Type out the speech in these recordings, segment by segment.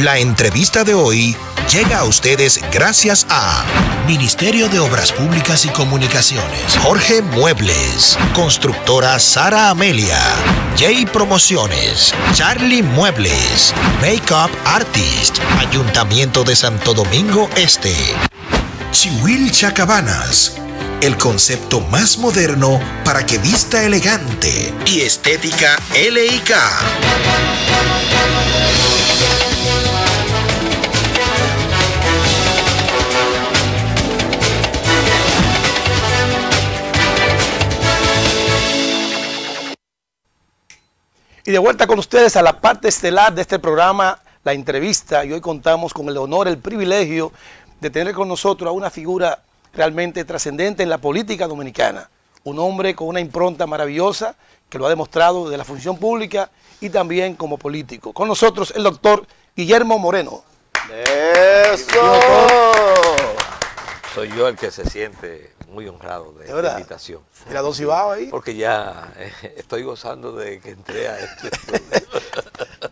La entrevista de hoy llega a ustedes gracias a Ministerio de Obras Públicas y Comunicaciones, Jorge Muebles, Constructora Sara Amelia, Jay Promociones, Charlie Muebles, Makeup Artist, Ayuntamiento de Santo Domingo Este, Chihuilcha Cabanas, el concepto más moderno para que vista elegante, y Estética LIK. Y de vuelta con ustedes a la parte estelar de este programa, la entrevista, y hoy contamos con el honor, el privilegio de tener con nosotros a una figura realmente trascendente en la política dominicana, un hombre con una impronta maravillosa que lo ha demostrado de la función pública y también como político. Con nosotros el doctor Guillermo Moreno. ¡Eso! Soy yo el que se siente muy honrado de esta invitación. Mira, don Cibao ahí. Porque ya estoy gozando de que entré a este.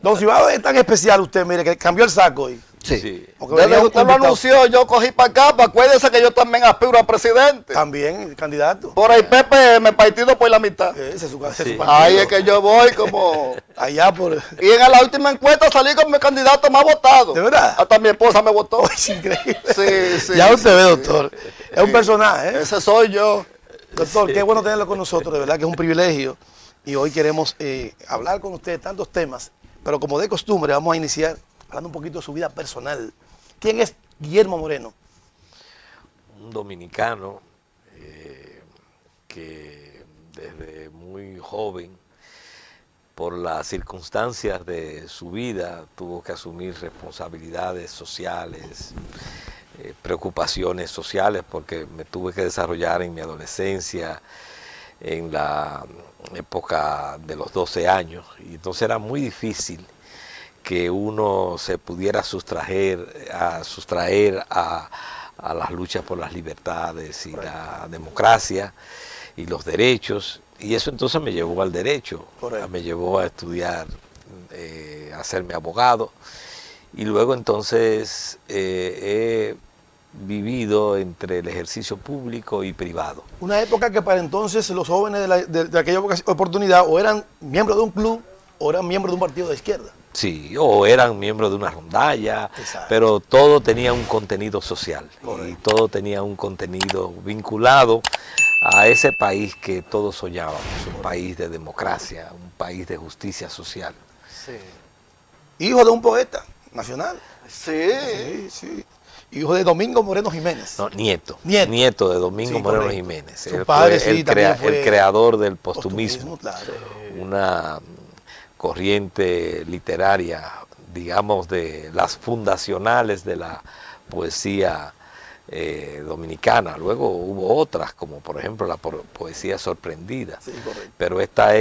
Don Cibao es tan especial usted, mire, que cambió el saco hoy. Sí. Desde que usted lo anunció, yo cogí para acá, para acuérdense que yo también aspiro a presidente. También, candidato. Por ahí Pepe me partido por la mitad. Ese es su partido. Ahí es que yo voy como... Allá por... Y en la última encuesta salí como el candidato más votado. ¿De verdad? Hasta mi esposa me votó. Oh, es increíble. Sí. Ya usted ve, doctor. Es un personaje, ¿eh? Ese soy yo. Doctor, qué bueno tenerlo con nosotros, de verdad que es un privilegio. Y hoy queremos hablar con usted de tantos temas, pero como de costumbre vamos a iniciar hablando un poquito de su vida personal. ¿Quién es Guillermo Moreno? Un dominicano que desde muy joven, por las circunstancias de su vida, tuvo que asumir responsabilidades sociales, preocupaciones sociales, porque me tuve que desarrollar en mi adolescencia, en la época de los 12 años, y entonces era muy difícil que uno se pudiera sustraer a las luchas por las libertades y la democracia y los derechos, y eso entonces me llevó al derecho. Me llevó a estudiar, a hacerme abogado, y luego entonces he vivido entre el ejercicio público y privado. Una época que para entonces los jóvenes de aquella oportunidad o eran miembros de un club o eran miembros de un partido de izquierda. Sí, o eran miembros de una rondalla. Exacto. Pero todo tenía un contenido social. Correcto. Y todo tenía un contenido vinculado a ese país que todos soñábamos, un país de democracia, un país de justicia social. Sí. Hijo de un poeta nacional. Sí. Hijo de Domingo Moreno Jiménez. No, nieto de Domingo Moreno Jiménez. Su padre fue el creador del postumismo. Claro. Una corriente literaria, digamos, de las fundacionales de la poesía dominicana. Luego hubo otras, como por ejemplo la poesía sorprendida. Sí, pero esta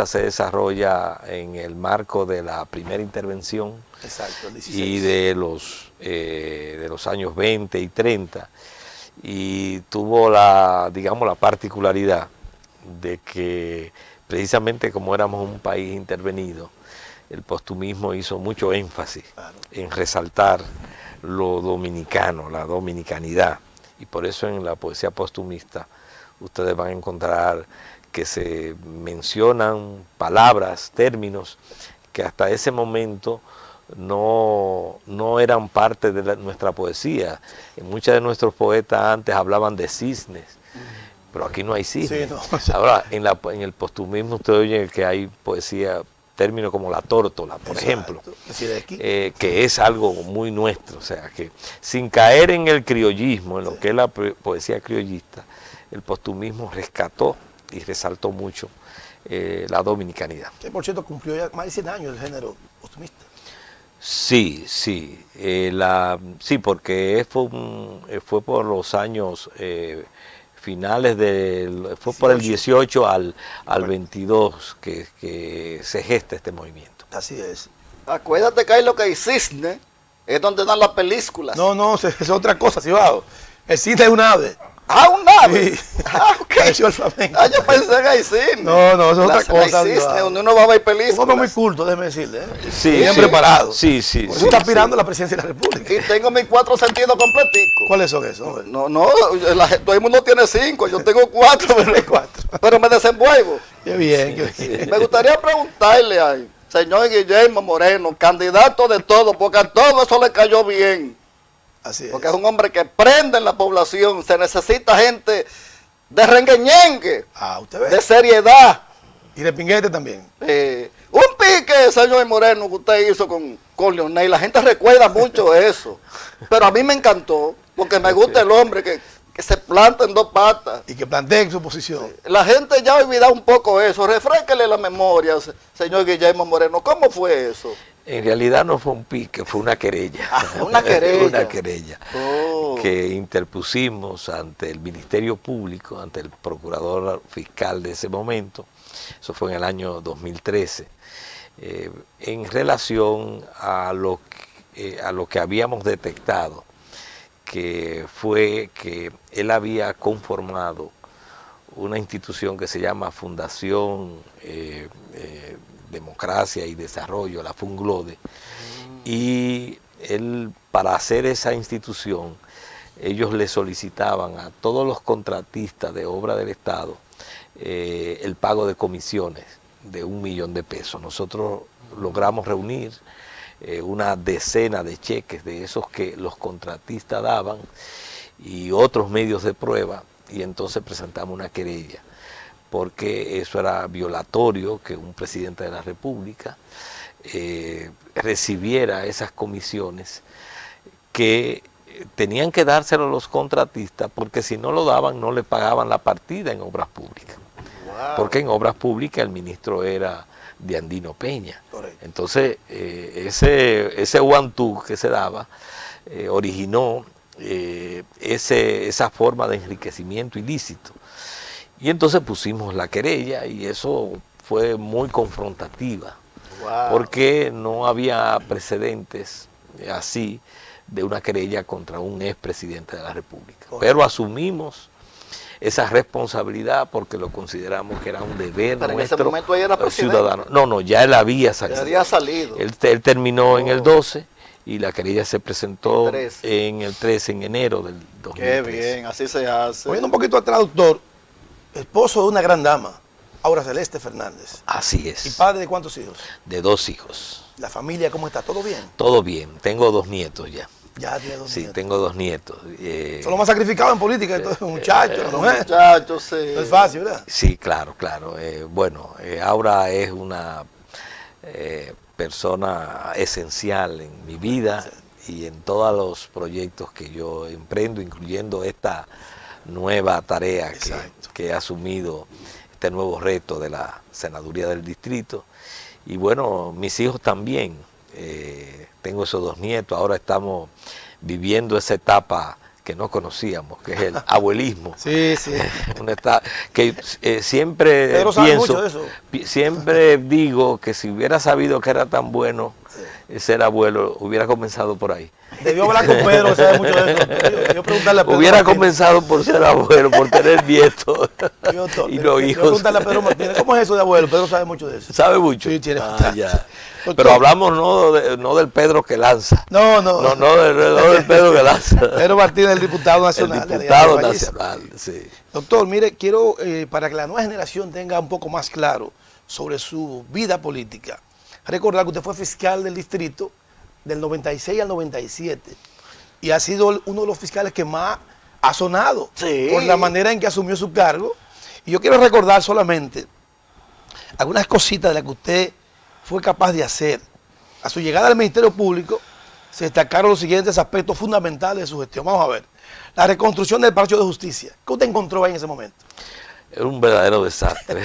se desarrolla en el marco de la primera intervención. Exacto, y de los años 20 y 30, y tuvo la particularidad de que precisamente como éramos un país intervenido, el postumismo hizo mucho énfasis en resaltar lo dominicano, la dominicanidad, y por eso en la poesía postumista ustedes van a encontrar que se mencionan palabras, términos que hasta ese momento no eran parte de nuestra poesía. Muchos de nuestros poetas antes hablaban de cisnes, pero aquí no hay cisnes. Sí, no. Ahora, en el postumismo usted oye que hay poesía, términos como la tórtola, por ejemplo, que es algo muy nuestro. O sea, que sin caer en el criollismo, en lo que es la poesía criollista, el postumismo rescató y resaltó mucho la dominicanidad. Que por cierto cumplió ya más de 100 años el género postumista. Sí, porque fue por los años finales fue por el 18 al 22 que se gesta este movimiento. Así es. Acuérdate que hay lo que hay cisne, es donde dan las películas. No, es otra cosa, Cibao. El cisne es un ave. Ah, un nave. Sí. Ah, ok. Pareció al flamenco. Ah, yo pensé en Haití. No, no, eso es otra cosa. Disney, donde uno va a ver películas. Un hombre muy culto, déjeme decirle. Sí, Bien sí. preparado. Sí, sí. Por sí, eso está sí. aspirando a la presidencia de la República. Y tengo mis 4 sentidos completicos. ¿Cuáles son esos? Hombre? No, todo el mundo tiene 5, yo tengo 4, Tiene 4. pero me desenvuelvo. Qué bien, qué bien. Me gustaría preguntarle al señor Guillermo Moreno, candidato de todo, porque a todo eso le cayó bien. Así es. Porque es un hombre que prende en la población, se necesita gente de rengueñengue, Ah, usted de ve. seriedad. Y de pinguete también. Un pique, señor Moreno, que usted hizo con Leonel, la gente recuerda mucho eso. Pero a mí me encantó, porque me gusta el hombre que se planta en 2 patas. Y que planteen su posición. La gente ya ha olvidado un poco eso. Refrésquele la memoria, señor Guillermo Moreno. ¿Cómo fue eso? En realidad no fue un pique, fue una querella. Una querella. Una querella Oh. que interpusimos ante el Ministerio Público, ante el procurador fiscal de ese momento. Eso fue en el año 2013. En relación a lo que habíamos detectado, que fue que él había conformado una institución que se llama Fundación Democracia y Desarrollo, la FUNGLODE, y él, para hacer esa institución, ellos le solicitaban a todos los contratistas de obra del Estado el pago de comisiones de $1 millón de pesos. Nosotros logramos reunir una decena de cheques de esos que los contratistas daban y otros medios de prueba, y entonces presentamos una querella, porque eso era violatorio que un presidente de la República recibiera esas comisiones que tenían que dárselo a los contratistas, porque si no lo daban no le pagaban la partida en obras públicas. Wow. Porque en obras públicas el ministro era de Andino Peña. Correcto. Entonces, ese one-two que se daba originó esa forma de enriquecimiento ilícito. Y entonces pusimos la querella y eso fue muy confrontativa, Wow. porque no había precedentes así de una querella contra un expresidente de la República. Correcto. Pero asumimos esa responsabilidad porque lo consideramos que era un deber Pero en ese nuestro momento ella era presidente. ciudadano. No, ya él había Ya salido. había salido. Él terminó en el 12 y la querella se presentó El 13. en enero del 2013. Qué bien, así se hace. Oyendo un poquito atrás, doctor, esposo de una gran dama, Aura Celeste Fernández. Así ¿Y es. padre de cuántos hijos? De 2 hijos. ¿La familia cómo está? ¿Todo bien? Todo bien. Tengo 2 nietos ya. Ya tiene 2 Sí, nietos. tengo 2 nietos. Son los más sacrificados en política, entonces, muchachos, la mujer. Muchachos, sí. No es fácil, ¿verdad? Sí, claro. Bueno, Aura es una persona esencial en mi vida y en todos los proyectos que yo emprendo, incluyendo esta nueva tarea que he asumido, este nuevo reto de la senaduría del distrito. Y bueno, mis hijos también. Tengo esos 2 nietos, ahora estamos viviendo esa etapa que no conocíamos, que es el abuelismo. Sí, sí. Siempre Pedro sabe pienso, mucho de eso. siempre digo que si hubiera sabido que era tan bueno ser abuelo, hubiera comenzado por ahí. Debió hablar con Pedro, que sabe mucho de eso. Yo preguntarle a Pedro Hubiera Martínez. comenzado por ser abuelo, por tener nietos y los Yo hijos. preguntarle a Pedro Martínez, ¿cómo es eso de abuelo? Pedro sabe mucho de eso. ¿Sabe mucho? Sí, tiene bastante. Ya. Doctor. Pero hablamos no del Pedro que lanza. No. No del Pedro que lanza. Pedro Martínez, el diputado nacional. El de diputado Alianza País. nacional, sí. Doctor, mire, quiero, para que la nueva generación tenga un poco más claro sobre su vida política, recordar que usted fue fiscal del distrito del 96 al 97 y ha sido uno de los fiscales que más ha sonado por la manera en que asumió su cargo. Y yo quiero recordar solamente algunas cositas de las que usted fue capaz de hacer. A su llegada al Ministerio Público se destacaron los siguientes aspectos fundamentales de su gestión. Vamos a ver. La reconstrucción del Palacio de Justicia. ¿Qué usted encontró ahí en ese momento? Era un verdadero desastre.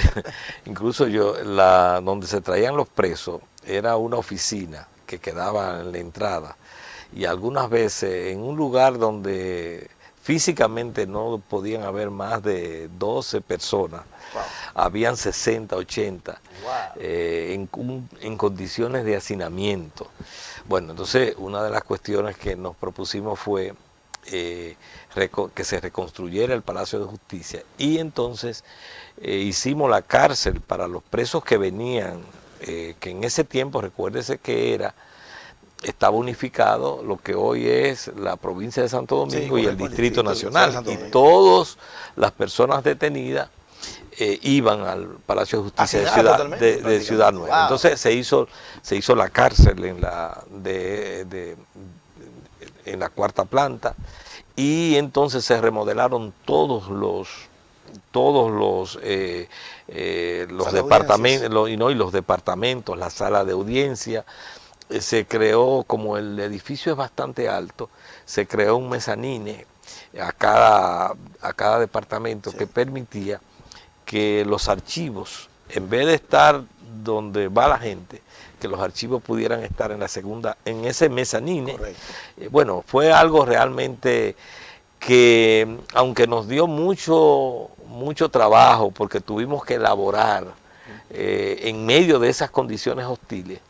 Incluso donde se traían los presos, era una oficina que quedaba en la entrada. Y algunas veces en un lugar donde físicamente no podían haber más de 12 personas, habían 60, 80, en condiciones de hacinamiento. Bueno, entonces una de las cuestiones que nos propusimos fue que se reconstruyera el Palacio de Justicia, y entonces hicimos la cárcel para los presos que venían, que en ese tiempo, recuérdese que estaba unificado lo que hoy es la provincia de Santo Domingo, sí, y el Distrito Nacional, y todas las personas detenidas iban al Palacio de Justicia de Ciudad Nueva. Wow. Entonces se hizo la cárcel en la cuarta planta, y entonces se remodelaron todos los departamentos y los departamentos, la sala de audiencia. Se creó, como el edificio es bastante alto, se creó un mezanine a cada departamento, sí, que permitía que los archivos, en vez de estar donde va la gente, que los archivos pudieran estar en ese mezanine. Bueno, fue algo realmente que, aunque nos dio mucho trabajo, porque tuvimos que elaborar en medio de esas condiciones hostiles,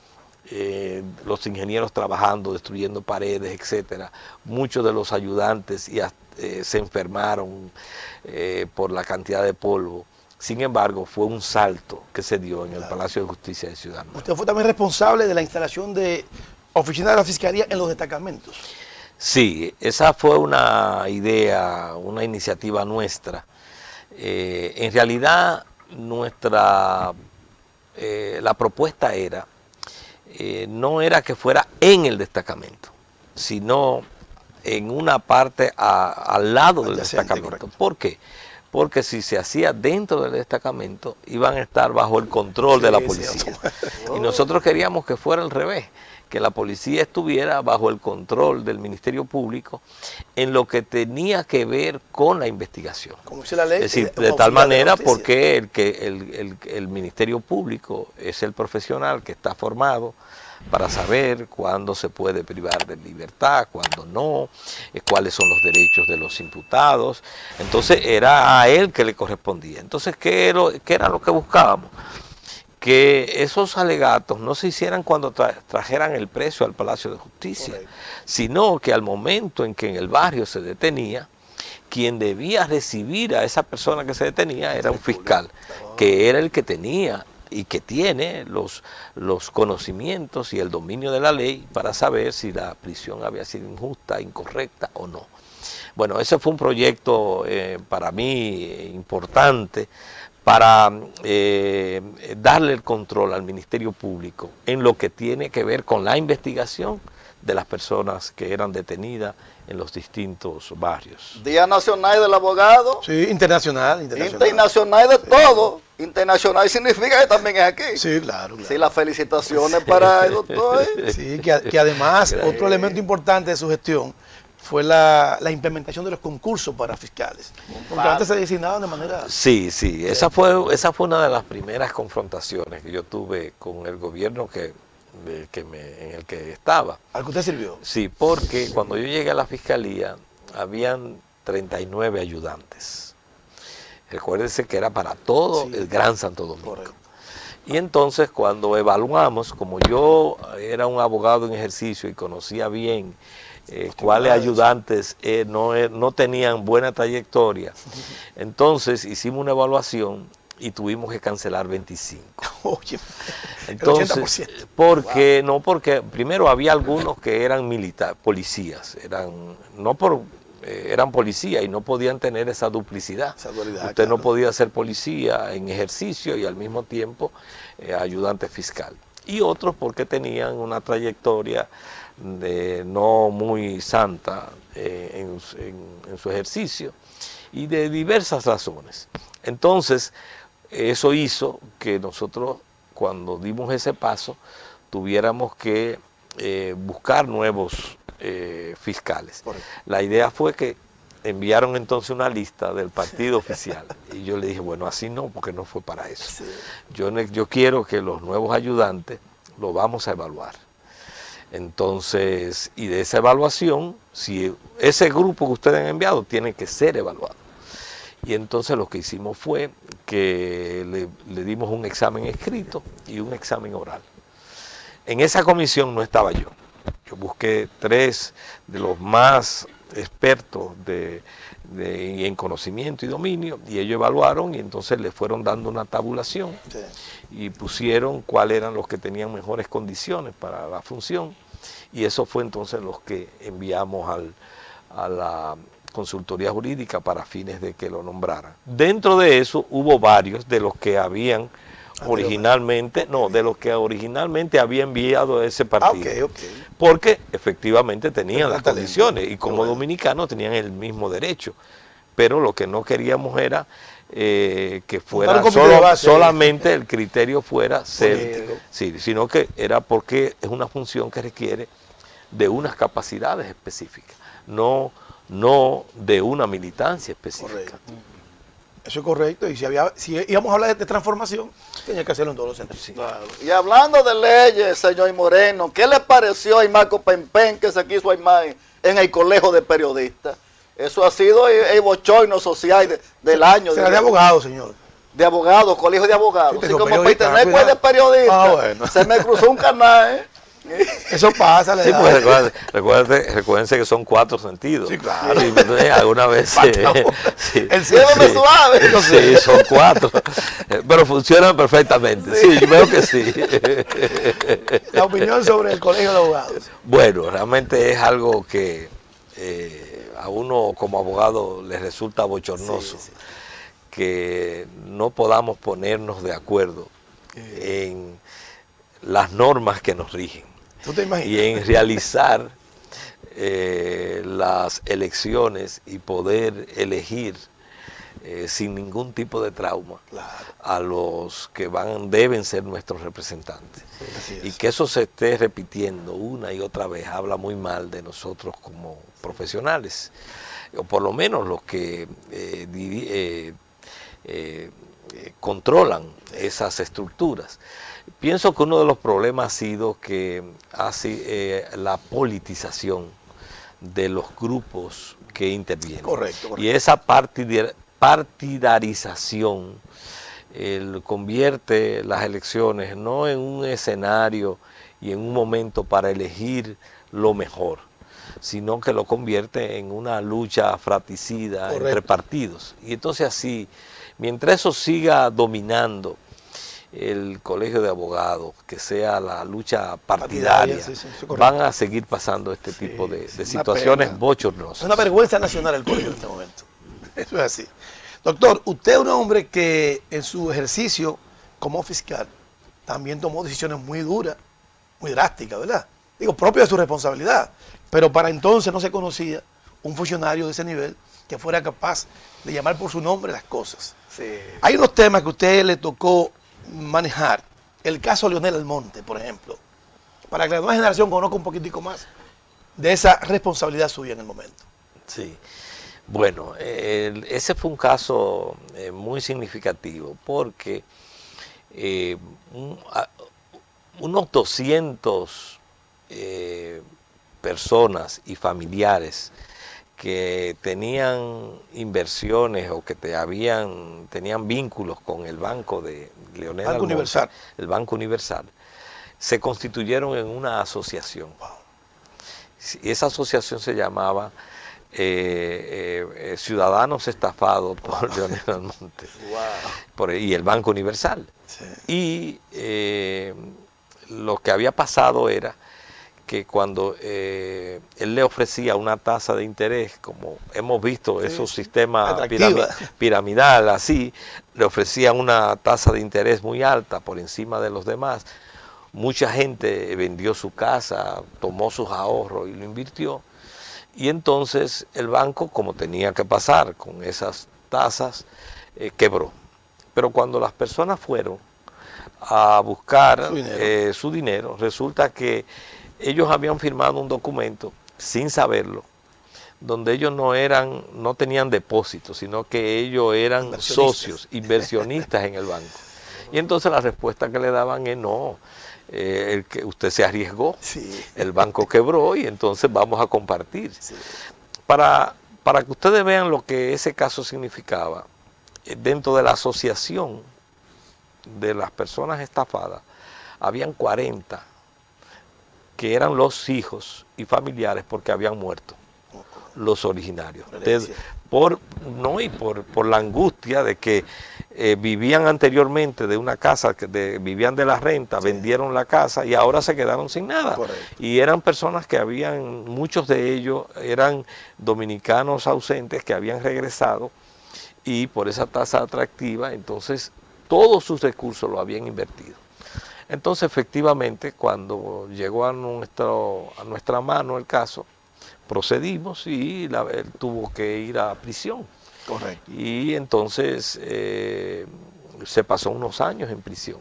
los ingenieros trabajando, destruyendo paredes, etcétera. Muchos de los ayudantes se enfermaron por la cantidad de polvo. Sin embargo, fue un salto que se dio en el Palacio de Justicia de Ciudad Nueva. ¿Usted fue también responsable de la instalación de oficinas de la Fiscalía en los destacamentos? Sí, esa fue una idea, una iniciativa nuestra. En realidad, la propuesta era, no era que fuera en el destacamento, sino en una parte al lado del destacamento. Correcto. ¿Por qué? Porque si se hacía dentro del destacamento, iban a estar bajo el control de la policía. Y nosotros queríamos que fuera al revés, que la policía estuviera bajo el control del Ministerio Público en lo que tenía que ver con la investigación. Como dice la ley, es decir, de tal manera, porque el Ministerio Público es el profesional que está formado para saber cuándo se puede privar de libertad, cuándo no, cuáles son los derechos de los imputados. Entonces era a él que le correspondía. Entonces, ¿qué era lo que buscábamos? Que esos alegatos no se hicieran cuando trajeran el preso al Palacio de Justicia, sino que al momento en que en el barrio se detenía, quien debía recibir a esa persona que se detenía era un fiscal, que era el que tenía y que tiene los conocimientos y el dominio de la ley para saber si la prisión había sido injusta, incorrecta o no. Bueno, ese fue un proyecto para mí importante, para darle el control al Ministerio Público en lo que tiene que ver con la investigación de las personas que eran detenidas en los distintos barrios. Día Nacional del Abogado. Sí, internacional. Internacional de todo. Internacional significa que también es aquí. Sí, claro. Sí, las felicitaciones para el doctor. Sí, que además otro elemento importante de su gestión fue la implementación de los concursos para fiscales. Porque antes se designaban de manera... Sí, esa fue una de las primeras confrontaciones que yo tuve con el gobierno en el que estaba. ¿Al que usted sirvió? Sí, porque cuando yo llegué a la fiscalía, habían 39 ayudantes. Recuérdense que era para todo el Gran Santo Domingo. Correcto. Y entonces cuando evaluamos, como yo era un abogado en ejercicio y conocía bien cuáles ayudantes no tenían buena trayectoria, entonces hicimos una evaluación y tuvimos que cancelar 25. Oye, entonces, porque primero había algunos que eran policías, eran policías y no podían tener esa duplicidad. Usted no podía ser policía en ejercicio y al mismo tiempo ayudante fiscal. Y otros porque tenían una trayectoria no muy santa en su ejercicio y de diversas razones. Entonces, eso hizo que nosotros, cuando dimos ese paso, tuviéramos que buscar nuevos fiscales. La idea fue que enviaron entonces una lista del partido oficial y yo le dije, bueno, así no, porque no fue para eso. Sí. Yo quiero que los nuevos ayudantes lo vamos a evaluar. Entonces, y de esa evaluación, si ese grupo que ustedes han enviado tiene que ser evaluado. Y entonces lo que hicimos fue que le dimos un examen escrito y un examen oral. En esa comisión no estaba yo. Yo busqué 3 de los más expertos en conocimiento y dominio, y ellos evaluaron y entonces le fueron dando una tabulación y pusieron cuáles eran los que tenían mejores condiciones para la función, y eso fue entonces los que enviamos a la consultoría jurídica para fines de que lo nombraran. Dentro de eso hubo varios de los que habían originalmente, de los que originalmente había enviado ese partido, porque efectivamente tenían las condiciones y como dominicanos tenían el mismo derecho, pero lo que no queríamos era que fuera solamente el criterio fuera ser, sino que era porque es una función que requiere de unas capacidades específicas, no de una militancia específica. Correcto. Eso es correcto, y si íbamos a hablar de transformación, tenía que hacerlo en todos los sentidos. Sí. Claro. Y hablando de leyes, señor Moreno, ¿qué le pareció a Marco Pempen que se quiso armar en el colegio de periodistas? Eso ha sido el bochorno social del año. Será de abogado, señor. De abogado, colegio de abogados. Sí, así como para periodista, internet pues de periodista. Bueno. Se me cruzó un canal, Eso pasa, sí, pues recuérdense que son 4 sentidos. Sí, claro. Sí, alguna vez sí, el cielo me suave. Sí, son 4. Pero funcionan perfectamente. Sí, yo veo que sí. La opinión sobre el colegio de abogados. Bueno, realmente es algo que a uno como abogado le resulta bochornoso, que no podamos ponernos de acuerdo en las normas que nos rigen. ¿Tú te imaginas? Y en realizar las elecciones y poder elegir sin ningún tipo de trauma a los que deben ser nuestros representantes. Y que eso se esté repitiendo una y otra vez habla muy mal de nosotros como profesionales, o por lo menos los que controlan esas estructuras. Pienso que uno de los problemas ha sido que la politización de los grupos que intervienen. Correcto. Y esa partidarización convierte las elecciones no en un escenario y en un momento para elegir lo mejor, sino que lo convierte en una lucha fratricida entre partidos. Y entonces así, mientras eso siga dominando el colegio de abogados, que sea la lucha partidaria, van a seguir pasando este tipo de situaciones bochornosas. Es una vergüenza nacional el colegio en este momento. Eso es así. Doctor, usted es un hombre que en su ejercicio como fiscal también tomó decisiones muy duras, muy drásticas, ¿verdad? Digo, propio de su responsabilidad. Pero para entonces no se conocía un funcionario de ese nivel que fuera capaz de llamar por su nombre las cosas. Sí. Hay unos temas que a usted le tocó manejar. El caso Leonel Almonte, por ejemplo, para que la nueva generación conozca un poquitico más de esa responsabilidad suya en el momento. Sí, bueno, ese fue un caso muy significativo porque unos 200 personas y familiares que tenían inversiones o que tenían vínculos con el banco de Leonel Banco Almonte, Universal. el Banco Universal, se constituyeron en una asociación. Y esa asociación se llamaba Ciudadanos Estafados por Leonel Almonte. Y el Banco Universal. Sí. Y lo que había pasado era que cuando él le ofrecía una tasa de interés, como hemos visto esos sistemas piramidal así, le ofrecía una tasa de interés muy alta por encima de los demás. Mucha gente vendió su casa, tomó sus ahorros y lo invirtió. Y entonces el banco, como tenía que pasar con esas tasas, quebró. Pero cuando las personas fueron a buscar su dinero, resulta que ellos habían firmado un documento sin saberlo, donde ellos no tenían depósitos, sino que ellos eran socios, inversionistas en el banco. Y entonces la respuesta que le daban es no, que usted se arriesgó, el banco quebró y entonces vamos a compartir. Para que ustedes vean lo que ese caso significaba, dentro de la asociación de las personas estafadas, habían 40 que eran los hijos y familiares porque habían muerto. los originarios. Por la angustia de que vivían anteriormente de una casa, vivían de la renta, vendieron la casa y ahora se quedaron sin nada. Correcto. Y eran personas que muchos de ellos eran dominicanos ausentes que habían regresado y por esa tasa atractiva, entonces todos sus recursos lo habían invertido. Entonces efectivamente cuando llegó a nuestra mano el caso, procedimos y él tuvo que ir a prisión. Correcto. Y entonces se pasó unos años en prisión,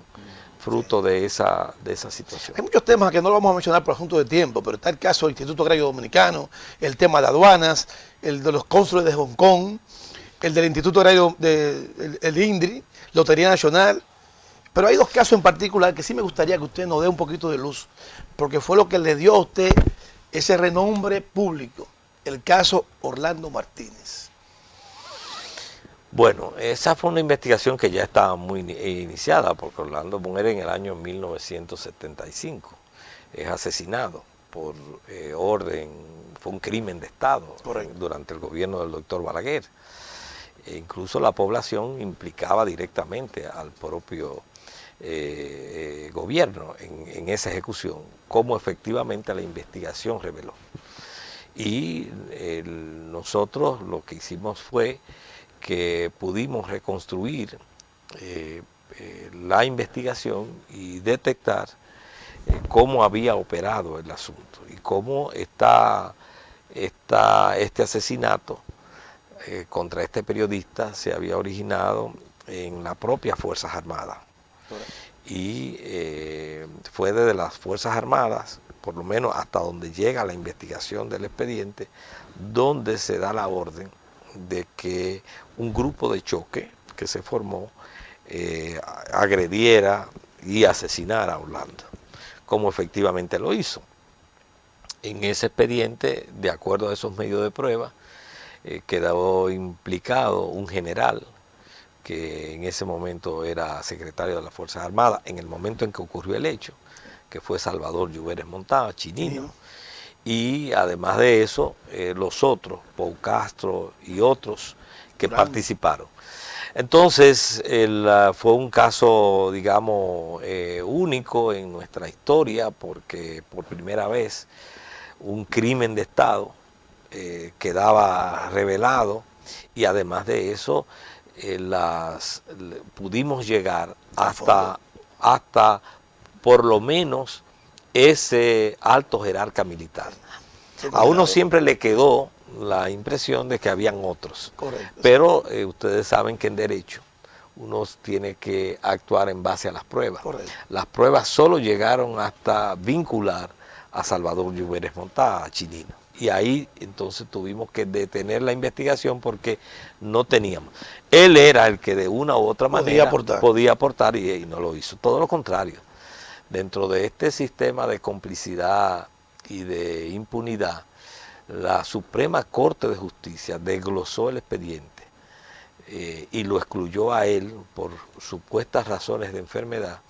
fruto de esa situación. Hay muchos temas que no lo vamos a mencionar por asunto de tiempo, pero está el caso del Instituto Agrario Dominicano, el tema de aduanas, el de los cónsules de Hong Kong, el del Instituto Agrario, el INDRI, Lotería Nacional. Pero hay dos casos en particular que sí me gustaría que usted nos dé un poquito de luz, porque fue lo que le dio a usted ese renombre público, el caso Orlando Martínez. Bueno, esa fue una investigación que ya estaba muy iniciada, porque Orlando muere en el año 1975. Es asesinado por orden, fue un crimen de Estado. Correcto. Durante el gobierno del doctor Balaguer. E incluso la población implicaba directamente al propio gobierno en esa ejecución, como efectivamente la investigación reveló. Y nosotros lo que hicimos fue que pudimos reconstruir la investigación y detectar cómo había operado el asunto y cómo este asesinato contra este periodista se había originado en las propias Fuerzas Armadas. Y fue desde las Fuerzas Armadas, por lo menos hasta donde llega la investigación del expediente, donde se da la orden de que un grupo de choque que se formó agrediera y asesinara a Orlando, como efectivamente lo hizo. En ese expediente, de acuerdo a esos medios de prueba, quedó implicado un general que en ese momento era secretario de las Fuerzas Armadas, en el momento en que ocurrió el hecho, que fue Salvador Lluveres Montá, Chinino. Y además de eso, los otros, Pau Castro y otros que participaron. Entonces, fue un caso, digamos, único en nuestra historia, porque por primera vez un crimen de Estado quedaba revelado, y además de eso, pudimos llegar hasta por lo menos ese alto jerarca militar. A uno siempre le quedó la impresión de que habían otros. Correcto. Pero ustedes saben que en derecho uno tiene que actuar en base a las pruebas. Correcto. Las pruebas solo llegaron hasta vincular a Salvador Lluveres Montá, a Chinino. Y ahí entonces tuvimos que detener la investigación porque no teníamos. Él era el que de una u otra manera podía aportar y no lo hizo. Todo lo contrario. Dentro de este sistema de complicidad y de impunidad, la Suprema Corte de Justicia desglosó el expediente y lo excluyó a él por supuestas razones de enfermedad,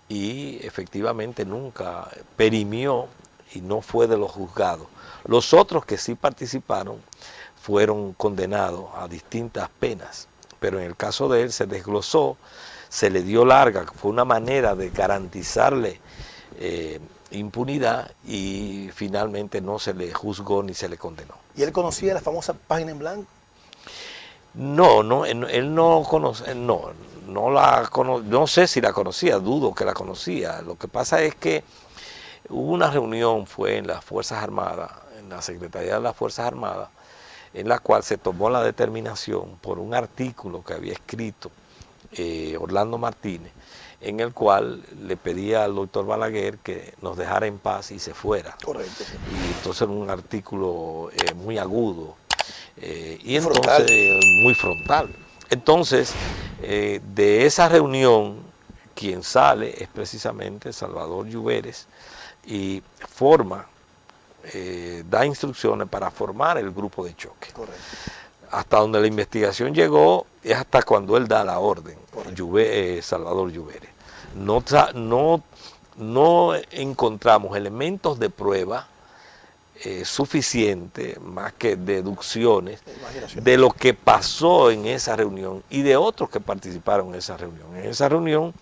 y efectivamente nunca perimió y no fue de los juzgados. Los otros que sí participaron fueron condenados a distintas penas, pero en el caso de él se desglosó, se le dio larga, fue una manera de garantizarle impunidad, y finalmente no se le juzgó ni se le condenó. ¿Y él conocía la famosa página en blanco? No, él no conoce, no sé si la conocía, dudo que la conocía. Lo que pasa es que hubo una reunión, fue en las Fuerzas Armadas, en la Secretaría de las Fuerzas Armadas, en la cual se tomó la determinación por un artículo que había escrito Orlando Martínez, en el cual le pedía al doctor Balaguer que nos dejara en paz y se fuera. Correcto. Y entonces era un artículo muy agudo y entonces muy frontal. Entonces, de esa reunión, quien sale es precisamente Salvador Lluveres y da instrucciones para formar el grupo de choque. Correcto. Hasta donde la investigación llegó es hasta cuando él da la orden, Salvador Lluveres. No encontramos elementos de prueba suficiente, más que deducciones, de lo que pasó en esa reunión y de otros que participaron en esa reunión. En esa reunión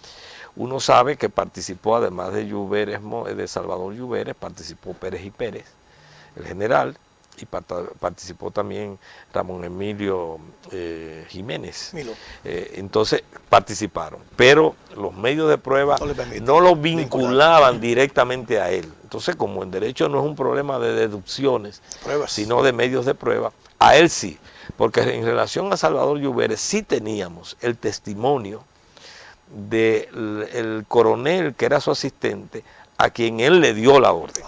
uno sabe que participó, además de de Salvador Lluveres, participó Pérez y Pérez, el general, y participó también Ramón Emilio Jiménez. Entonces participaron, pero los medios de prueba no lo vinculaban directamente a él. Entonces, como en derecho no es un problema de deducciones, sino de medios de prueba, a él sí, porque en relación a Salvador Lluveres sí teníamos el testimonio del coronel que era su asistente, a quien él le dio la orden.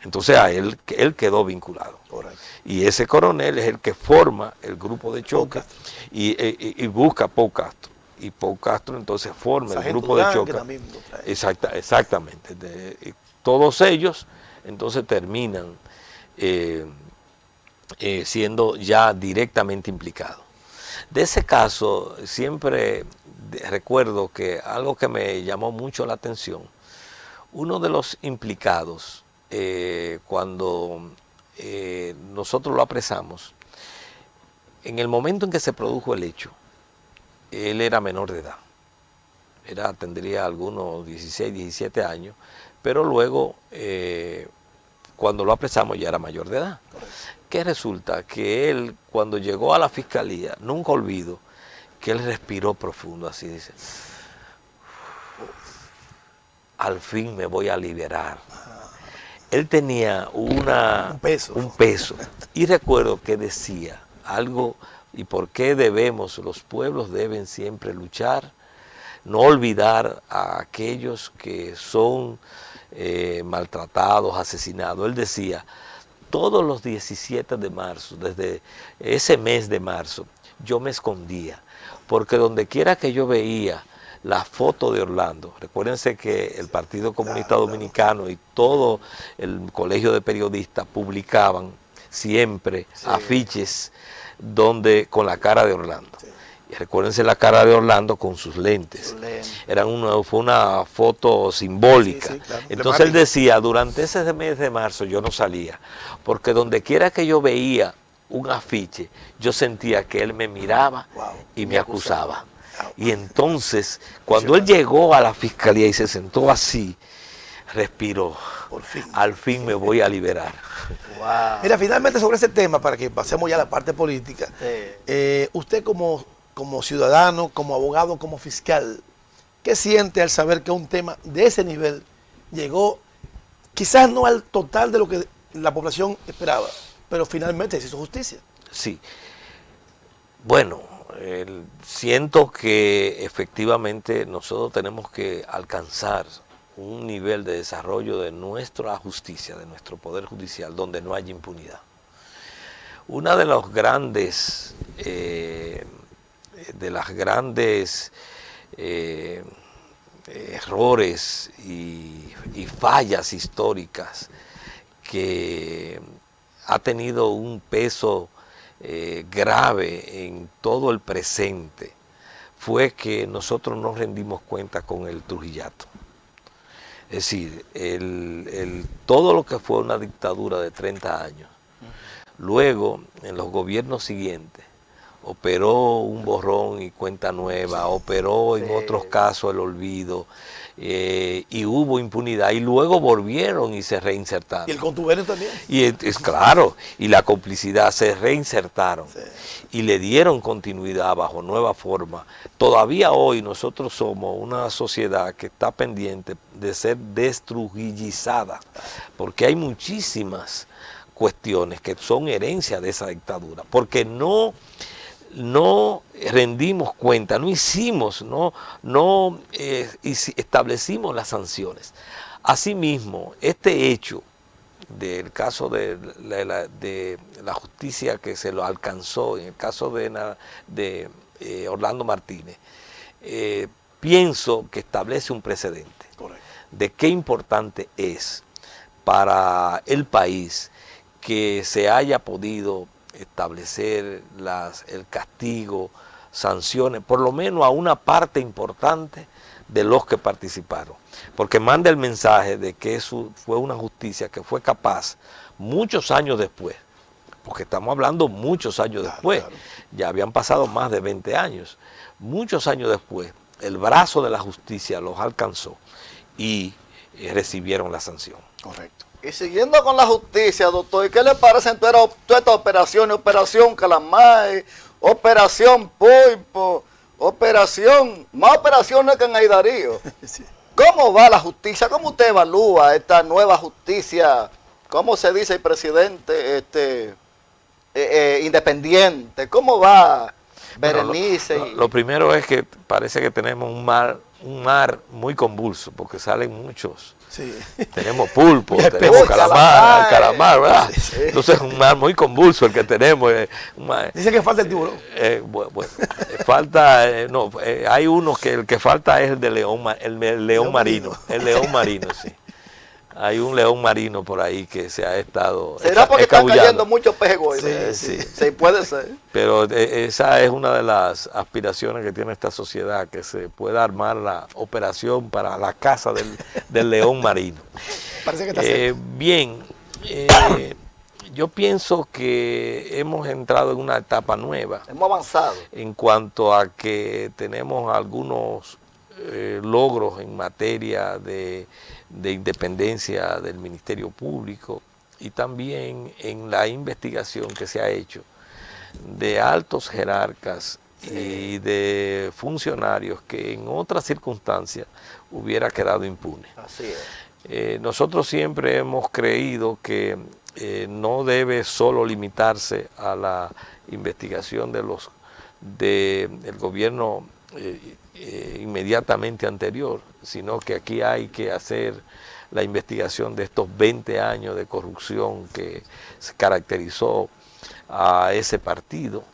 Entonces a él quedó vinculado. Correcto. Y ese coronel es el que forma el grupo de choque y busca a Pau Castro. Y Pau Castro entonces forma el grupo de choque. Exactamente. Todos ellos entonces terminan siendo ya directamente implicados. De ese caso siempre recuerdo que algo que me llamó mucho la atención, uno de los implicados, cuando nosotros lo apresamos, en el momento en que se produjo el hecho, él era menor de edad, tendría algunos 16, 17 años, pero luego cuando lo apresamos ya era mayor de edad. Que resulta que él, cuando llegó a la fiscalía, nunca olvido que él respiró profundo, así dice: al fin me voy a liberar. Él tenía un peso. Y recuerdo que decía algo, y por qué los pueblos deben siempre luchar, no olvidar a aquellos que son maltratados, asesinados. Él decía, todos los 17 de marzo, desde ese mes de marzo, yo me escondía, porque donde quiera que yo veía la foto de Orlando, recuérdense que el Partido Comunista Dominicano y todo el colegio de periodistas publicaban siempre afiches con la cara de Orlando. Y recuérdense la cara de Orlando con sus lentes. Fue una foto simbólica. Claro. Entonces él decía, durante ese mes de marzo yo no salía, porque donde quiera que yo veía un afiche, yo sentía que él me miraba y me acusaba. Y entonces, cuando él llegó a la fiscalía y se sentó así, respiró. Por fin. Al fin me voy a liberar. Wow. Mira, finalmente sobre ese tema, para que pasemos ya a la parte política, usted como ciudadano, como abogado, como fiscal, ¿qué siente al saber que un tema de ese nivel llegó, quizás no al total de lo que la población esperaba, pero finalmente se hizo justicia? Sí. Bueno, siento que efectivamente nosotros tenemos que alcanzar un nivel de desarrollo de nuestra justicia, de nuestro poder judicial, donde no haya impunidad. Una de los grandes errores y fallas históricas que ha tenido un peso grave en todo el presente fue que nosotros nos rendimos cuenta con el Trujillato. Es decir, todo lo que fue una dictadura de 30 años, luego en los gobiernos siguientes, operó un borrón y cuenta nueva, operó en otros casos el olvido, y hubo impunidad, y luego volvieron y se reinsertaron. Y el contubernio también. Y es claro, y la complicidad, se reinsertaron y le dieron continuidad bajo nueva forma. Todavía hoy nosotros somos una sociedad que está pendiente de ser destrujillizada, porque hay muchísimas cuestiones que son herencia de esa dictadura, porque no rendimos cuenta, no establecimos las sanciones. Asimismo, este hecho del caso de la justicia que se lo alcanzó, en el caso de Orlando Martínez, pienso que establece un precedente. Correcto. De qué importante es para el país que se haya podido establecer el castigo, sanciones, por lo menos a una parte importante de los que participaron, porque manda el mensaje de que eso fue una justicia que fue capaz muchos años después, porque estamos hablando muchos años después, ya habían pasado más de 20 años, muchos años después, el brazo de la justicia los alcanzó y recibieron la sanción. Correcto. Y siguiendo con la justicia, doctor, ¿y qué le parecen todas estas operaciones? Operación Calamay, Operación Pulpo, más operaciones que en Aidarío. Sí. ¿Cómo va la justicia? ¿Cómo usted evalúa esta nueva justicia? ¿Cómo se dice el presidente? Independiente. ¿Cómo va Berenice? Bueno, lo primero es que parece que tenemos un mar muy convulso, porque salen muchos. Sí. Tenemos pulpo, tenemos calamar, ¿verdad? Sí. Entonces es un mar muy convulso el que tenemos. Dice que falta el tiburón. Bueno, falta, hay uno que el que falta es el de león marino. El león marino, sí. Hay un león marino por ahí que se ha estado ¿Será porque están cayendo muchos peces gordos? Sí, puede ser. Pero esa es una de las aspiraciones que tiene esta sociedad, que se pueda armar la operación para la caza del león marino. Parece que está cerca. Bien, yo pienso que hemos entrado en una etapa nueva. Hemos avanzado. En cuanto a que tenemos algunos logros en materia de independencia del Ministerio Público y también en la investigación que se ha hecho de altos jerarcas y de funcionarios que en otras circunstancias hubiera quedado impune. Así es. Nosotros siempre hemos creído que no debe solo limitarse a la investigación del gobierno inmediatamente anterior, sino que aquí hay que hacer la investigación de estos 20 años de corrupción que se caracterizó a ese partido,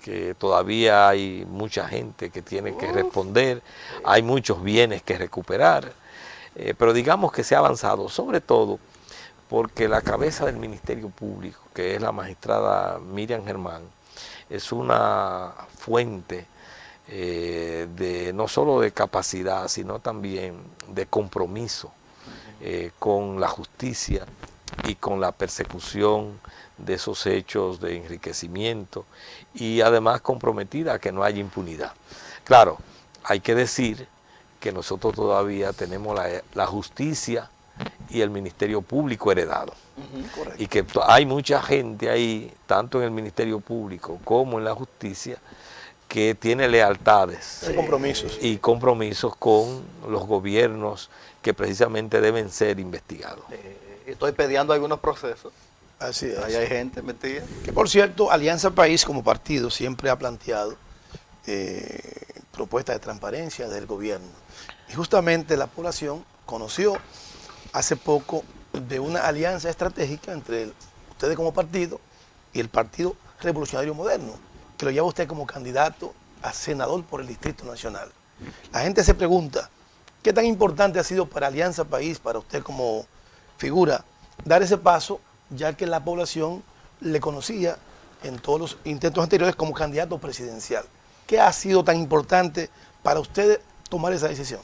que todavía hay mucha gente que tiene que responder, hay muchos bienes que recuperar, pero digamos que se ha avanzado, sobre todo porque la cabeza del Ministerio Público, que es la magistrada Miriam Germán, es una fuente no solo de capacidad, sino también de compromiso con la justicia y con la persecución de esos hechos de enriquecimiento, y además comprometida a que no haya impunidad. Claro, hay que decir que nosotros todavía tenemos la justicia y el Ministerio Público heredado. Y que hay mucha gente ahí, tanto en el Ministerio Público como en la justicia, que tiene lealtades y compromisos con los gobiernos que precisamente deben ser investigados. Estoy peleando algunos procesos. Así es. Ahí hay gente metida. Que por cierto, Alianza País como partido siempre ha planteado propuestas de transparencia del gobierno. Y justamente la población conoció hace poco de una alianza estratégica entre ustedes como partido y el Partido Revolucionario Moderno, que lo lleva usted como candidato a senador por el Distrito Nacional. La gente se pregunta, ¿qué tan importante ha sido para Alianza País, para usted como figura, dar ese paso, ya que la población le conocía en todos los intentos anteriores como candidato presidencial? ¿Qué ha sido tan importante para ustedes tomar esa decisión?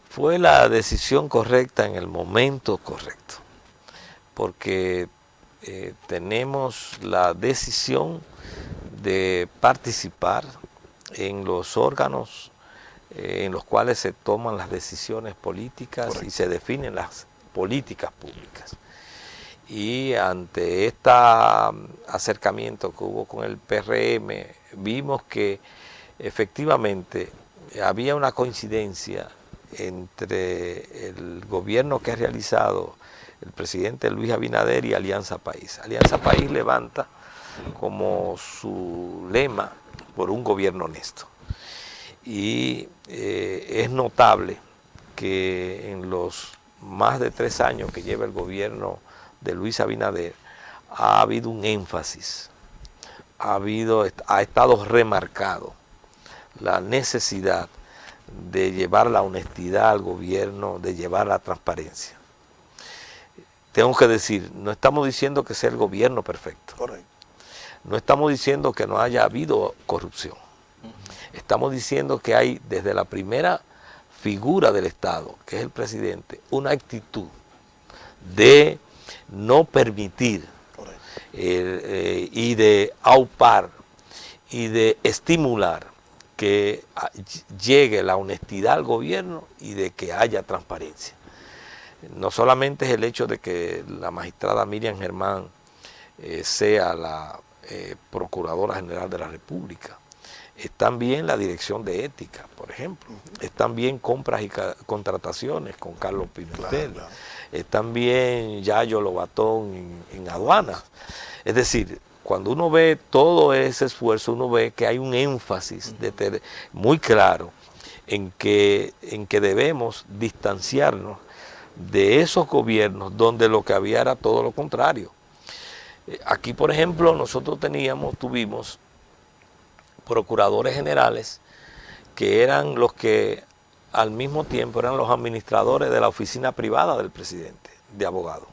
Fue la decisión correcta en el momento correcto, porque tenemos la decisión de participar en los órganos en los cuales se toman las decisiones políticas. Correcto. Y se definen las políticas públicas. Y ante este acercamiento que hubo con el PRM, vimos que efectivamente había una coincidencia entre el gobierno que ha realizado el presidente Luis Abinader y Alianza País. Alianza País levanta como su lema por un gobierno honesto. Y es notable que en los más de 3 años que lleva el gobierno de Luis Abinader ha habido un énfasis, ha estado remarcado la necesidad de llevar la honestidad al gobierno, de llevar la transparencia. Tengo que decir, no estamos diciendo que sea el gobierno perfecto. Correcto. No estamos diciendo que no haya habido corrupción. Estamos diciendo que hay desde la primera figura del Estado, que es el presidente, una actitud de no permitir y de aupar y de estimular que llegue la honestidad al gobierno y de que haya transparencia. No solamente es el hecho de que la magistrada Miriam Germán sea la Procuradora General de la República, es también la Dirección de Ética, por ejemplo, es también compras y contrataciones con Carlos Pimentel, es también Yayo Lobatón en aduanas. Es decir, cuando uno ve todo ese esfuerzo, uno ve que hay un énfasis muy claro en que debemos distanciarnos de esos gobiernos donde lo que había era todo lo contrario. Aquí, por ejemplo, nosotros tuvimos procuradores generales que eran los que al mismo tiempo eran los administradores de la oficina privada del presidente, de abogados.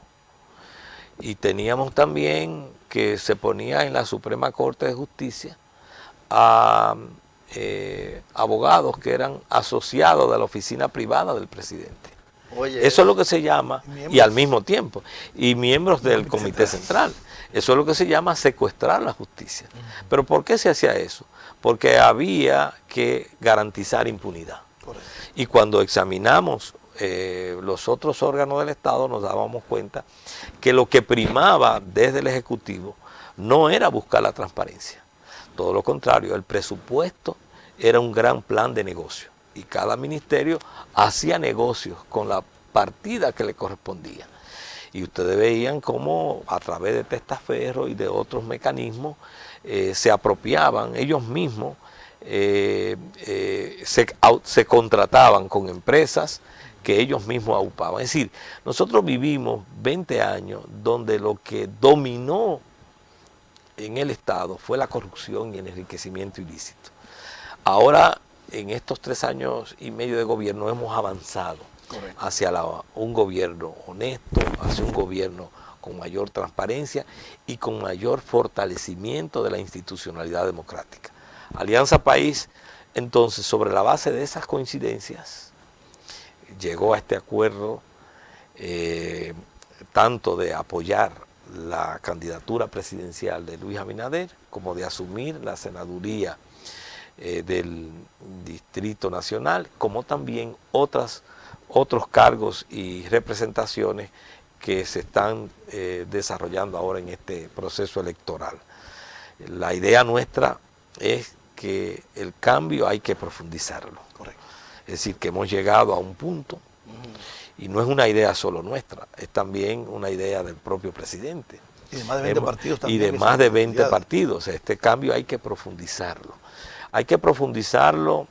Y teníamos también que se ponía en la Suprema Corte de Justicia a abogados que eran asociados de la oficina privada del presidente. Oye, eso es lo que se llama, y al mismo tiempo, y miembros del Comité Central. Eso es lo que se llama secuestrar la justicia. ¿Pero por qué se hacía eso? Porque había que garantizar impunidad. Correcto. Y cuando examinamos los otros órganos del Estado nos dábamos cuenta que lo que primaba desde el Ejecutivo no era buscar la transparencia. Todo lo contrario, el presupuesto era un gran plan de negocio y cada ministerio hacía negocios con la partida que le correspondía. Y ustedes veían cómo a través de testaferros y de otros mecanismos se apropiaban ellos mismos, se contrataban con empresas que ellos mismos aupaban. Es decir, nosotros vivimos 20 años donde lo que dominó en el Estado fue la corrupción y el enriquecimiento ilícito. Ahora, en estos 3 años y medio de gobierno hemos avanzado hacia un gobierno honesto, hacia un gobierno con mayor transparencia y con mayor fortalecimiento de la institucionalidad democrática. Alianza País, entonces, sobre la base de esas coincidencias, llegó a este acuerdo tanto de apoyar la candidatura presidencial de Luis Abinader como de asumir la senaduría del Distrito Nacional, como también otros cargos y representaciones que se están desarrollando ahora en este proceso electoral. La idea nuestra es que el cambio hay que profundizarlo. Correcto. Es decir, que hemos llegado a un punto, y no es una idea solo nuestra, es también una idea del propio presidente. Y de más de 20 partidos también. Y de más de 20 partidos. Este cambio hay que profundizarlo. Hay que profundizarlo,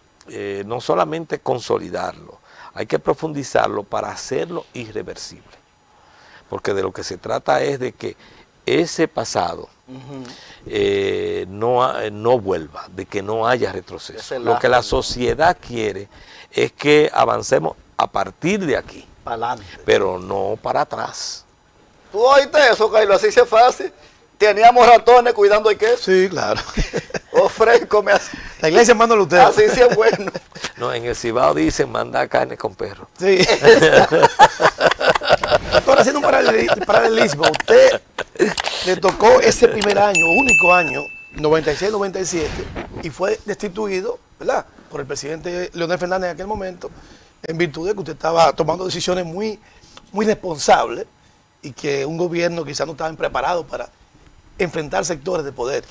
no solamente consolidarlo, hay que profundizarlo para hacerlo irreversible. Porque de lo que se trata es de que ese pasado no vuelva, de que no haya retroceso. Lo que la sociedad quiere es que avancemos a partir de aquí, pero no para atrás. ¿Tú oíste eso, Carlos? Así se fácil. Teníamos ratones cuidando el queso. Sí, claro. Ofrécome así. La iglesia manda a usted. Así sí es bueno. No, en el Cibao dicen manda carne con perro. Sí. Doctor, haciendo un paralelismo, usted le tocó ese primer año, único año, 96-97, y fue destituido, ¿verdad?, por el presidente Leonel Fernández en aquel momento, en virtud de que usted estaba tomando decisiones muy responsables y que un gobierno quizás no estaba preparado para enfrentar sectores de poder.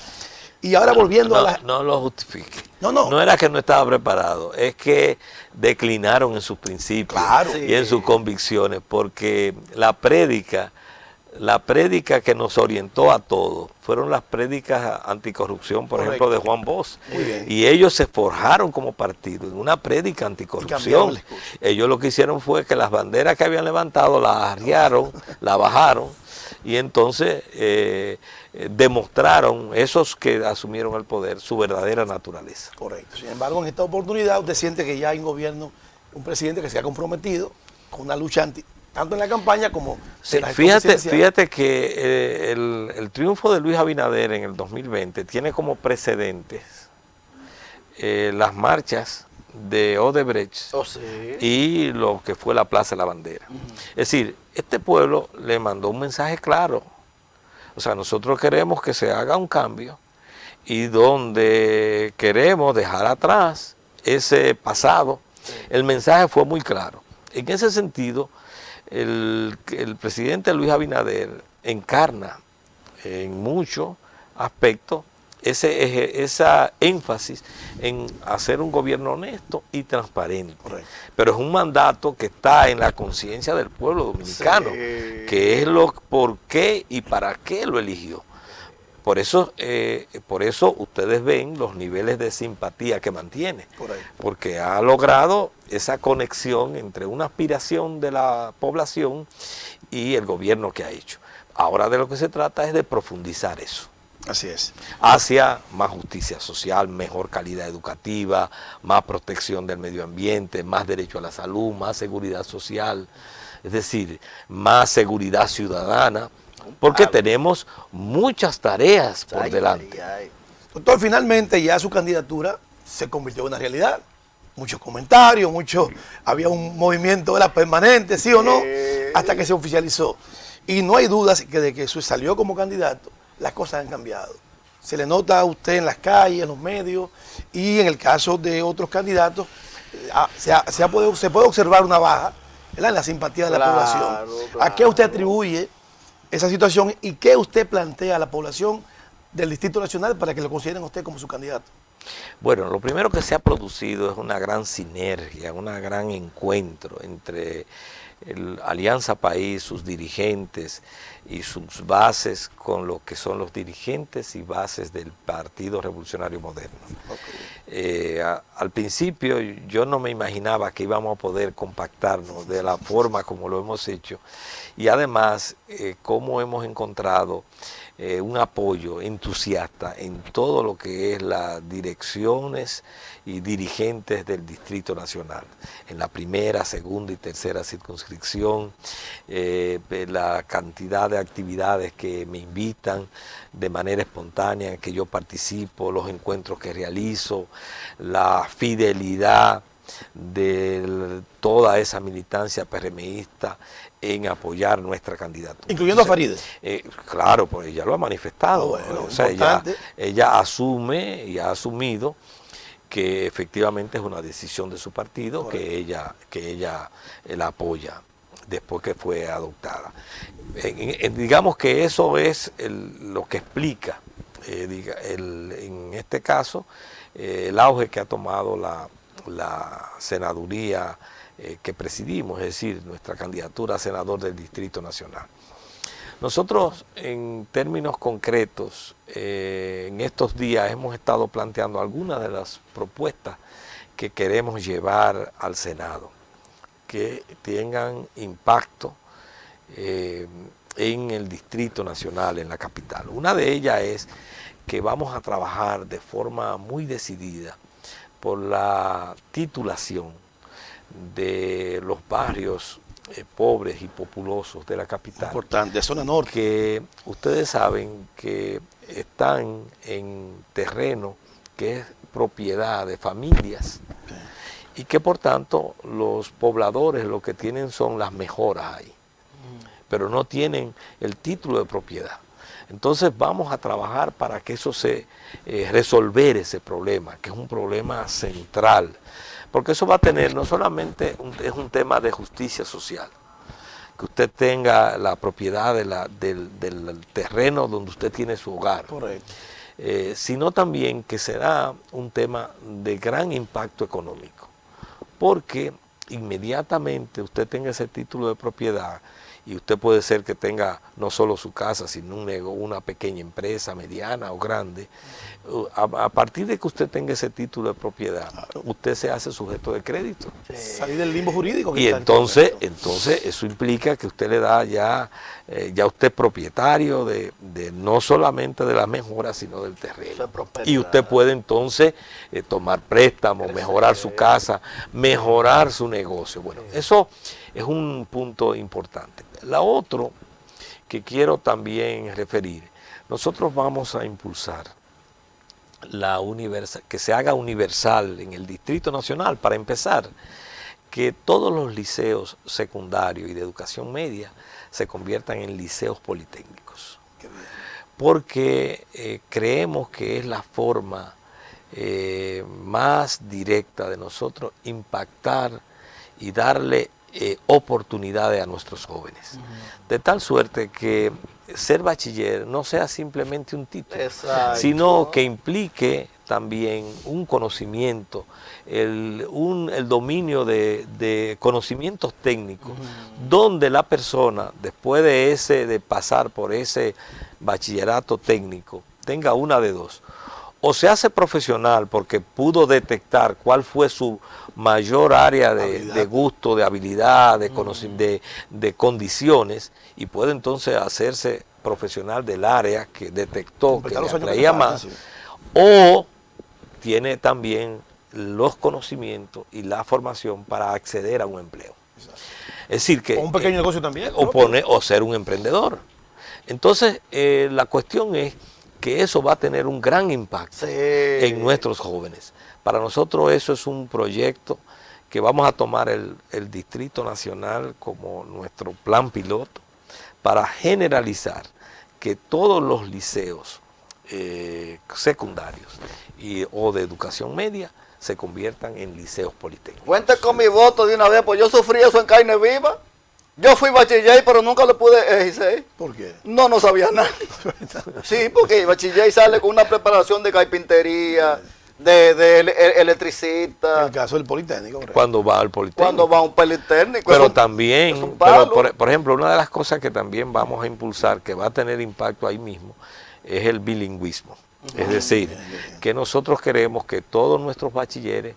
Y ahora volviendo a la... No lo justifique. No. No era que no estaba preparado, es que declinaron en sus principios y en sus convicciones, porque la prédica que nos orientó a todos fueron las prédicas anticorrupción, por ejemplo, de Juan Bosch. Y ellos se forjaron como partido en una prédica anticorrupción. Ellos lo que hicieron fue que las banderas que habían levantado las arriaron, las bajaron, y entonces demostraron, esos que asumieron el poder, su verdadera naturaleza. Correcto. Sin embargo, en esta oportunidad usted siente que ya hay un gobierno, un presidente que se ha comprometido con una lucha tanto en la campaña como en la fíjate que el triunfo de Luis Abinader en el 2020 tiene como precedentes las marchas de Odebrecht y lo que fue la Plaza de la Bandera. Es decir, este pueblo le mandó un mensaje claro. O sea, nosotros queremos que se haga un cambio y donde queremos dejar atrás ese pasado, el mensaje fue muy claro. En ese sentido, el presidente Luis Abinader encarna en muchos aspectos esa énfasis en hacer un gobierno honesto y transparente. Correcto. Pero es un mandato que está en la conciencia del pueblo dominicano, que es lo por qué y para qué lo eligió. Por eso ustedes ven los niveles de simpatía que mantiene, porque ha logrado esa conexión entre una aspiración de la población y el gobierno que ha hecho. Ahora de lo que se trata es de profundizar eso. Así es. Hacia más justicia social, mejor calidad educativa, más protección del medio ambiente, más derecho a la salud, más seguridad social, es decir, más seguridad ciudadana, porque tenemos muchas tareas por delante. Doctor, finalmente ya su candidatura se convirtió en una realidad. Muchos comentarios, había un movimiento permanente, sí o no, hasta que se oficializó. Y no hay dudas de que salió como candidato, las cosas han cambiado. Se le nota a usted en las calles, en los medios, y en el caso de otros candidatos, se puede observar una baja, ¿verdad?, en la simpatía de la población. ¿A qué usted atribuye esa situación y qué usted plantea a la población del Distrito Nacional para que lo consideren a usted como su candidato? Bueno, lo primero que se ha producido es una gran sinergia, un gran encuentro entre Alianza País, sus dirigentes y sus bases con lo que son los dirigentes y bases del Partido Revolucionario Moderno. Al principio yo no me imaginaba que íbamos a poder compactarnos de la forma como lo hemos hecho y además cómo hemos encontrado un apoyo entusiasta en todo lo que es las direcciones y dirigentes del Distrito Nacional, en la primera, segunda y tercera circunscripción, la cantidad de actividades que me invitan de manera espontánea, en que yo participo, los encuentros que realizo, la fidelidad de toda esa militancia PRMista en apoyar nuestra candidatura. ¿Incluyendo a Farideh? Claro, pues ella lo ha manifestado. Bueno, o sea, ella asume y ha asumido que efectivamente es una decisión de su partido, que ella la apoya después que fue adoptada. Digamos que eso es lo que explica, en este caso, el auge que ha tomado la senaduría que presidimos, es decir, nuestra candidatura a senador del Distrito Nacional. Nosotros, en términos concretos, en estos días hemos estado planteando algunas de las propuestas que queremos llevar al Senado, que tengan impacto en el Distrito Nacional, en la capital. Una de ellas es que vamos a trabajar de forma muy decidida por la titulación de los barrios pobres y populosos de la capital. Importante, zona norte. Que ustedes saben que están en terreno que es propiedad de familias y que por tanto los pobladores lo que tienen son las mejoras ahí, pero no tienen el título de propiedad. Entonces vamos a trabajar para que eso resolver ese problema, que es un problema central, porque eso va a tener no solamente es un tema de justicia social, que usted tenga la propiedad del terreno donde usted tiene su hogar, sino también que será un tema de gran impacto económico, porque inmediatamente usted tenga ese título de propiedad y usted puede ser que tenga no solo su casa, sino una pequeña empresa, mediana o grande. A partir de que usted tenga ese título de propiedad, usted se hace sujeto de crédito. Salir del limbo jurídico. Y entonces eso implica que usted le da ya usted es propietario de no solamente de las mejoras, sino del terreno. Y usted puede entonces tomar préstamos, mejorar su casa, mejorar su negocio. Bueno, eso es un punto importante. La otra que quiero también referir, nosotros vamos a impulsar que se haga universal en el Distrito Nacional, para empezar, que todos los liceos secundarios y de educación media se conviertan en liceos politécnicos. Porque creemos que es la forma más directa de nosotros impactar y darle oportunidades a nuestros jóvenes. De tal suerte que ser bachiller no sea simplemente un título, sino que implique también un conocimiento, el dominio de conocimientos técnicos, donde la persona, después de pasar por ese bachillerato técnico, tenga una de dos: o se hace profesional porque pudo detectar cuál fue su mayor área de gusto, de habilidad, de condiciones, y puede entonces hacerse profesional del área que detectó, que le atraía más, o tiene también los conocimientos y la formación para acceder a un empleo. Es decir, que... O un pequeño negocio también. O ser un emprendedor. Entonces, la cuestión es que eso va a tener un gran impacto en nuestros jóvenes. Para nosotros eso es un proyecto que vamos a tomar el Distrito Nacional como nuestro plan piloto para generalizar que todos los liceos secundarios o de educación media se conviertan en liceos politécnicos. Cuente con mi voto de una vez, pues yo sufrí eso en carne viva. Yo fui bachiller, pero nunca lo pude ejercer. ¿Por qué? No sabía nada. Sí, porque bachiller sale con una preparación de carpintería, de electricista. En el caso del politécnico. Cuando va al politécnico. Cuando va a un politécnico. Pero también, por ejemplo, una de las cosas que también vamos a impulsar, que va a tener impacto ahí mismo, es el bilingüismo. Es decir, que nosotros queremos que todos nuestros bachilleres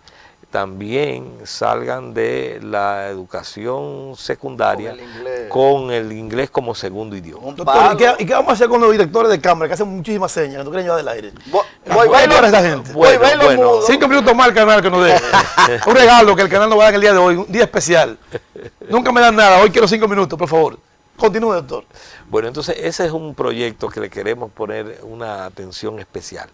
también salgan de la educación secundaria con el inglés como segundo idioma. Doctor, ¿y qué vamos a hacer con los directores de cámara que hacen muchísimas señas, que no quieren llevar del aire? Bueno, 5 minutos más al canal que nos dé. Un regalo que el canal nos va a dar el día de hoy, un día especial. Nunca me dan nada, hoy quiero 5 minutos, por favor. Continúe, doctor. Bueno, entonces ese es un proyecto que le queremos poner una atención especial.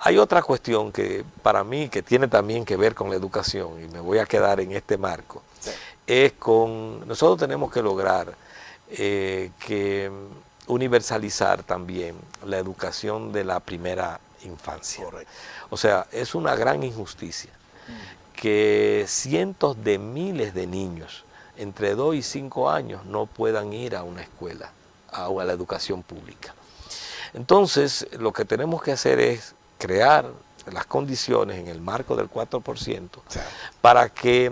Hay otra cuestión que para mí que tiene también que ver con la educación, y me voy a quedar en este marco, es con, nosotros tenemos que lograr que universalizar también la educación de la primera infancia. Correcto. O sea, es una gran injusticia que cientos de miles de niños entre 2 y 5 años no puedan ir a una escuela, a la educación pública. Entonces, lo que tenemos que hacer es crear las condiciones en el marco del 4% para que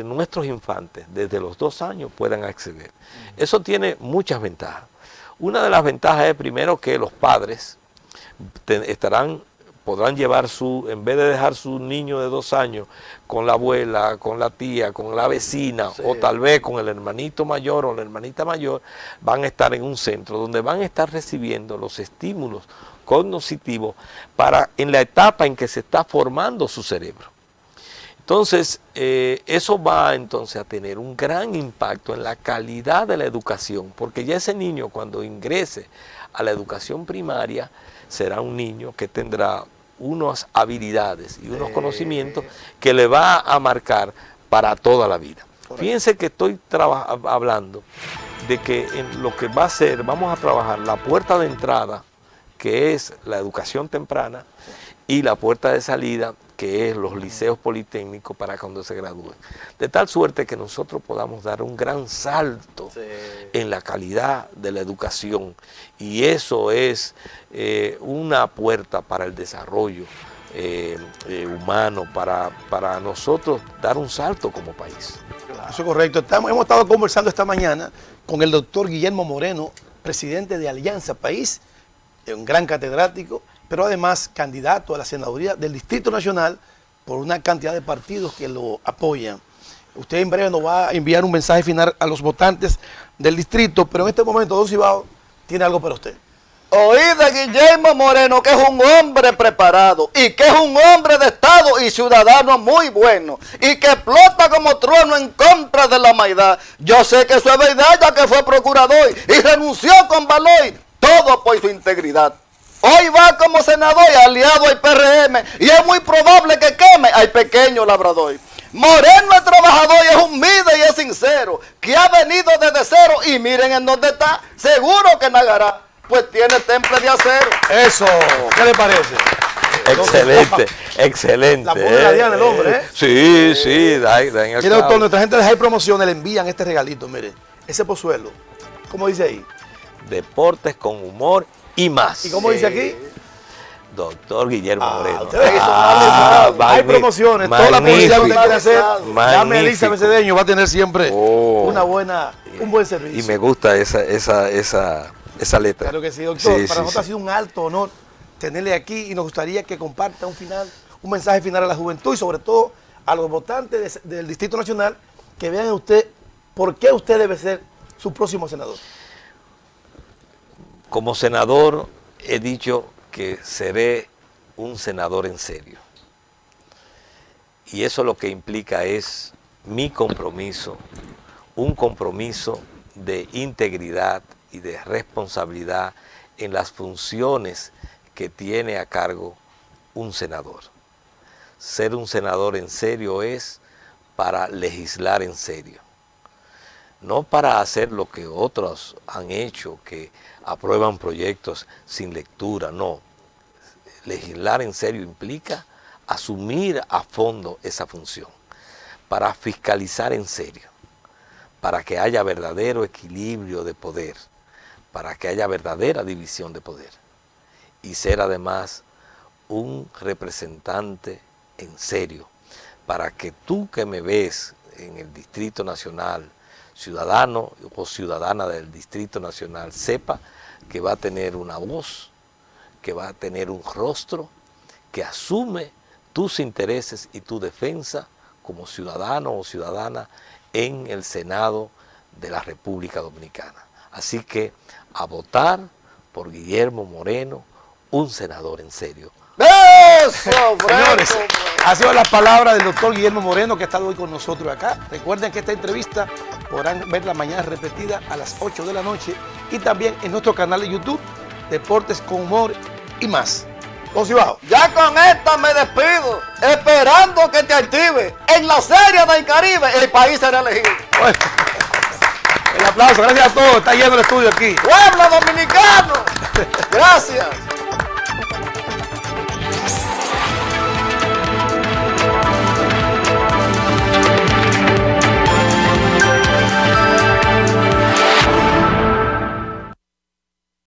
nuestros infantes desde los 2 años puedan acceder. Eso tiene muchas ventajas. Una de las ventajas es primero que los padres podrán llevar en vez de dejar su niño de 2 años con la abuela, con la tía, con la vecina, o tal vez con el hermanito mayor o la hermanita mayor, van a estar en un centro donde van a estar recibiendo los estímulos cognitivos en la etapa en que se está formando su cerebro. Entonces, eso va entonces a tener un gran impacto en la calidad de la educación, porque ya ese niño cuando ingrese a la educación primaria será un niño que tendrá unas habilidades y unos conocimientos que le va a marcar para toda la vida. Correcto. Fíjense que estoy hablando de que en lo que va a ser, vamos a trabajar la puerta de entrada, que es la educación temprana, y la puerta de salida, que es los liceos politécnicos para cuando se gradúen. De tal suerte que nosotros podamos dar un gran salto en la calidad de la educación. Y eso es una puerta para el desarrollo humano, para nosotros dar un salto como país. Eso es correcto. Hemos estado conversando esta mañana con el doctor Guillermo Moreno, presidente de Alianza País, un gran catedrático, pero además candidato a la senaduría del Distrito Nacional por una cantidad de partidos que lo apoyan. Usted en breve nos va a enviar un mensaje final a los votantes del distrito, pero en este momento Don Cibao tiene algo para usted. Oí de Guillermo Moreno que es un hombre preparado y que es un hombre de Estado y ciudadano muy bueno y que explota como trueno en contra de la maldad. Yo sé que eso es verdad, ya que fue procurador y renunció con valor, todo por su integridad. Hoy va como senador y aliado al PRM y es muy probable que queme al pequeño labrador. Moreno es trabajador y es humilde y es sincero, que ha venido desde cero y miren en dónde está, seguro que Nagará pues tiene temple de acero. Eso, ¿qué le parece? Excelente, excelente. La pone la diana el hombre, ¿eh? Sí, sí, da en el Mire, doctor, nuestra gente de High Promociones le envían este regalito, mire, ese pozuelo. ¿Cómo dice ahí? Deportes con humor y más. ¿Y cómo dice aquí? Doctor Guillermo Moreno. Ustedes que son hay promociones, toda la publicidad que usted quiere hacer. Dame Elizabeth Cedeño, va a tener siempre un buen servicio. Y me gusta esa letra. Claro que sí, doctor. Sí, para nosotros ha sido un alto honor tenerle aquí y nos gustaría que comparta un mensaje final a la juventud y sobre todo a los votantes del Distrito Nacional que vean en usted por qué usted debe ser su próximo senador. Como senador he dicho que seré un senador en serio. Y eso lo que implica es mi compromiso, un compromiso de integridad y de responsabilidad en las funciones que tiene a cargo un senador. Ser un senador en serio es para legislar en serio, no para hacer lo que otros han hecho, que aprueban proyectos sin lectura, no. Legislar en serio implica asumir a fondo esa función, para fiscalizar en serio, para que haya verdadero equilibrio de poder, para que haya verdadera división de poder, y ser además un representante en serio, para que tú que me ves en el Distrito Nacional, ciudadano o ciudadana del Distrito Nacional, sepa que va a tener una voz, que va a tener un rostro, que asume tus intereses y tu defensa como ciudadano o ciudadana en el Senado de la República Dominicana. Así que a votar por Guillermo Moreno, un senador en serio. ¡Eso, señores! Ha sido la palabra del doctor Guillermo Moreno que ha estado hoy con nosotros acá. Recuerden que esta entrevista podrán verla mañana repetida a las 8 de la noche y también en nuestro canal de YouTube, Deportes con Humor y más. Vamos y bajo. Ya con esta me despido, esperando que te active en la Serie del Caribe, el país será elegido. Bueno, el aplauso, gracias a todos, está lleno el estudio aquí. ¡Pueblo dominicano! Gracias.